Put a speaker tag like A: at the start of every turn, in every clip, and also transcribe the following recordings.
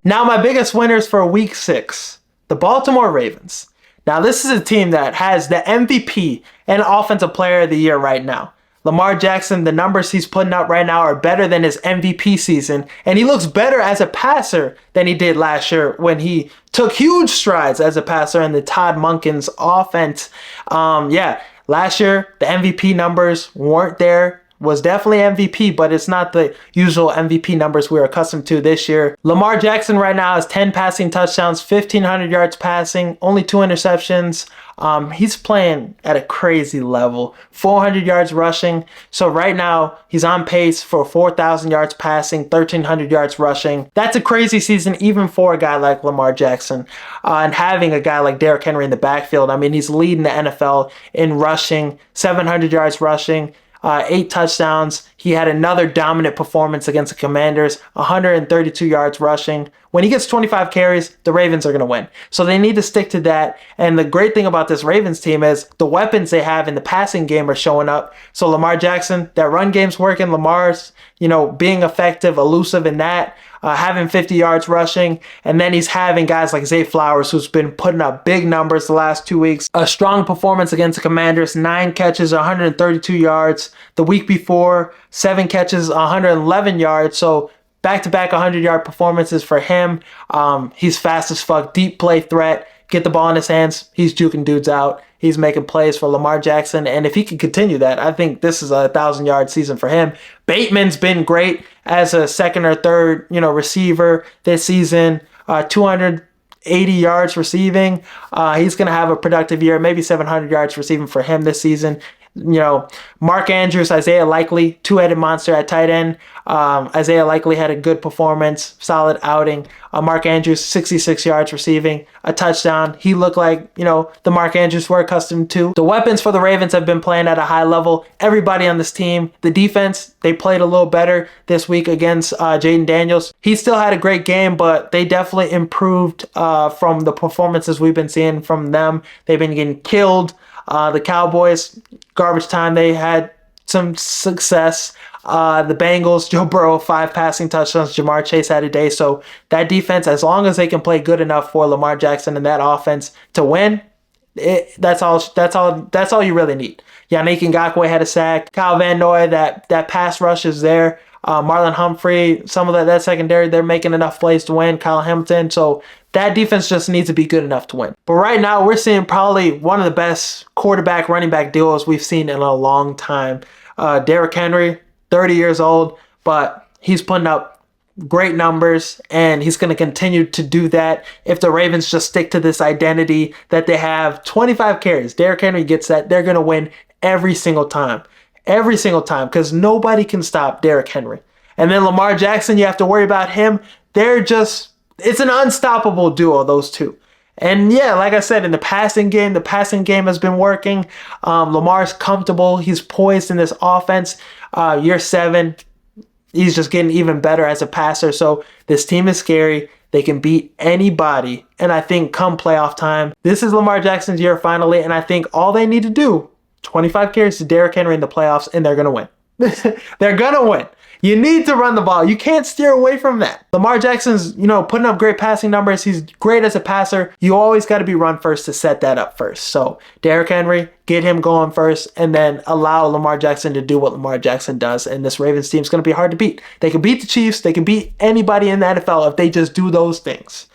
A: Now, my biggest winners for week 6, the Baltimore Ravens. Now, this is a team that has the MVP and Offensive Player of the Year right now. Lamar Jackson, the numbers he's putting up right now are better than his MVP season, and he looks better as a passer than he did last year when he took huge strides as a passer in the Todd Monken's offense. Last year, the MVP numbers weren't there. Was definitely MVP, but it's not the usual MVP numbers we're accustomed to this year. Lamar Jackson right now has 10 passing touchdowns, 1,500 yards passing, only 2 interceptions. He's playing at a crazy level, 400 yards rushing. So right now, he's on pace for 4,000 yards passing, 1,300 yards rushing. That's a crazy season, even for a guy like Lamar Jackson. And having a guy like Derrick Henry in the backfield, I mean, he's leading the NFL in rushing, 700 yards rushing. 8 touchdowns. He had another dominant performance against the Commanders, 132 yards rushing. When he gets 25 carries, the Ravens are going to win. So they need to stick to that. And the great thing about this Ravens team is the weapons they have in the passing game are showing up. So Lamar Jackson, that run game's working. Lamar's, being effective, elusive in that. Having 50 yards rushing, and then he's having guys like Zay Flowers, who's been putting up big numbers the last 2 weeks. A strong performance against the Commanders, 9 catches, 132 yards. The week before, 7 catches, 111 yards. So back-to-back 100-yard performances for him. He's fast as fuck, deep play threat. Get the ball in his hands. He's juking dudes out. He's making plays for Lamar Jackson. And if he can continue that, I think this is a 1,000-yard season for him. Bateman's been great as a second or third, receiver this season. 280 yards receiving. He's going to have a productive year, maybe 700 yards receiving for him this season. Mark Andrews, Isaiah Likely, two-headed monster at tight end. Isaiah Likely had a good performance, solid outing. Mark Andrews, 66 yards receiving, a touchdown. He looked like, the Mark Andrews we're accustomed to. The weapons for the Ravens have been playing at a high level. Everybody on this team, the defense, they played a little better this week against Jaden Daniels. He still had a great game, but they definitely improved from the performances we've been seeing from them. They've been getting killed. The Cowboys, garbage time, they had some success. The Bengals, Joe Burrow, 5 passing touchdowns. Jamar Chase had a day. So that defense, as long as they can play good enough for Lamar Jackson and that offense to win, that's all you really need. Yannick Ngakoue had a sack. Kyle Van Noy, that pass rush is there. Marlon Humphrey, some of that secondary, they're making enough plays to win. Kyle Hamilton. So that defense just needs to be good enough to win. But right now, we're seeing probably one of the best quarterback-running back duos we've seen in a long time. Derrick Henry, 30 years old, but he's putting up great numbers, and he's going to continue to do that if the Ravens just stick to this identity that they have. 25 carries. Derrick Henry gets that. They're going to win every single time. Every single time, because nobody can stop Derrick Henry. And then Lamar Jackson, you have to worry about him. It's an unstoppable duo, those two. And yeah, like I said, in the passing game has been working. Lamar's comfortable. He's poised in this offense. Year 7, he's just getting even better as a passer. So this team is scary. They can beat anybody. And I think come playoff time, this is Lamar Jackson's year finally. And I think all they need to do, 25 carries to Derrick Henry in the playoffs, and they're going to win. They're going to win. You need to run the ball. You can't steer away from that. Lamar Jackson's, putting up great passing numbers. He's great as a passer. You always got to be run first to set that up first. So Derrick Henry, get him going first, and then allow Lamar Jackson to do what Lamar Jackson does. And this Ravens team is going to be hard to beat. They can beat the Chiefs. They can beat anybody in the NFL if they just do those things.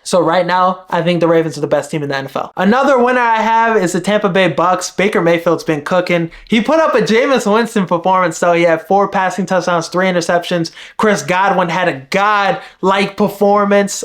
A: So right now, I think the Ravens are the best team in the NFL. Another winner I have is the Tampa Bay Bucs. Baker Mayfield's been cooking. He put up a Jameis Winston performance, though. He had 4 passing touchdowns, 3 interceptions. Chris Godwin had a God-like performance.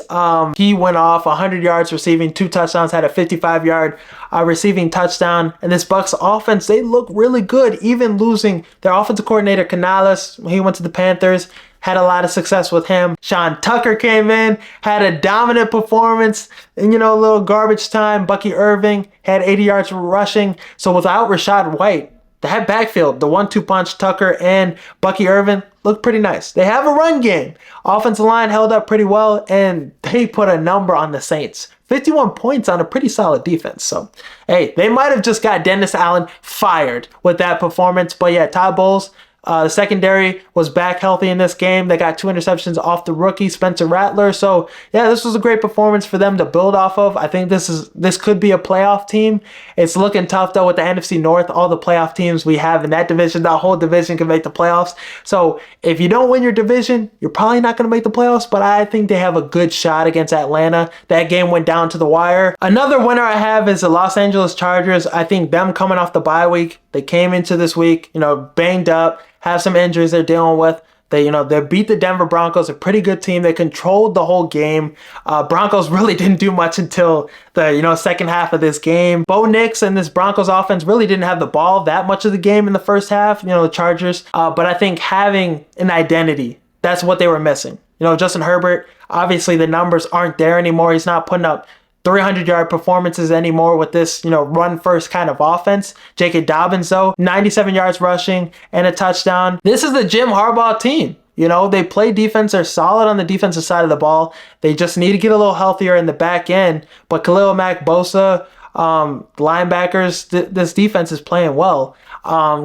A: He went off 100 yards receiving, 2 touchdowns, had a 55-yard receiving touchdown. And this Bucs offense, they look really good, even losing their offensive coordinator, Canales. He went to the Panthers. Had a lot of success with him. Sean Tucker came in, had a dominant performance, and a little garbage time. Bucky Irving had 80 yards rushing. So without Rashad White, that backfield, the 1-2 punch, Tucker and Bucky Irving, looked pretty nice. They have a run game. Offensive line held up pretty well, and they put a number on the Saints. 51 points on a pretty solid defense. So, hey, they might have just got Dennis Allen fired with that performance. But yeah, Todd Bowles, The secondary was back healthy in this game. They got 2 interceptions off the rookie, Spencer Rattler. So, yeah, this was a great performance for them to build off of. I think this could be a playoff team. It's looking tough, though, with the NFC North. All the playoff teams we have in that division, that whole division can make the playoffs. So, if you don't win your division, you're probably not going to make the playoffs, but I think they have a good shot against Atlanta. That game went down to the wire. Another winner I have is the Los Angeles Chargers. I think them coming off the bye week, they came into this week, banged up, have some injuries they're dealing with. They beat the Denver Broncos, a pretty good team. They controlled the whole game. Broncos really didn't do much until the second half of this game. Bo Nix and this Broncos offense really didn't have the ball that much of the game in the first half. The Chargers. But I think having an identity, that's what they were missing. Justin Herbert, obviously the numbers aren't there anymore. He's not putting up 300-yard performances anymore with this, run-first kind of offense. J.K. Dobbins, though, 97 yards rushing and a touchdown. This is the Jim Harbaugh team. They play defense. They're solid on the defensive side of the ball. They just need to get a little healthier in the back end. But Khalil Mack, Bosa, linebackers, this defense is playing well.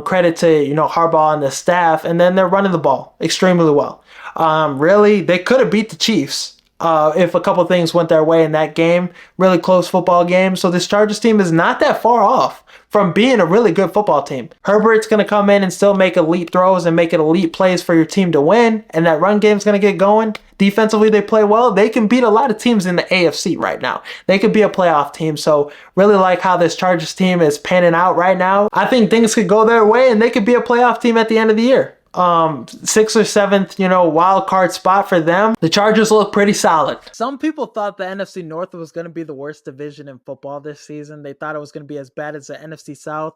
A: Credit to, Harbaugh and the staff. And then they're running the ball extremely well. Really, they could have beat the Chiefs. If a couple things went their way in that game. Really close football game. So this Chargers team is not that far off from being a really good football team. Herbert's going to come in and still make elite throws and make it elite plays for your team to win. And that run game's going to get going. Defensively, they play well. They can beat a lot of teams in the AFC right now. They could be a playoff team. So really like how this Chargers team is panning out right now. I think things could go their way and they could be a playoff team at the end of the year. 6th or 7th, wild card spot for them. The Chargers look pretty solid. Some people thought the NFC North was going to be the worst division in football this season. They thought it was going to be as bad as the NFC South.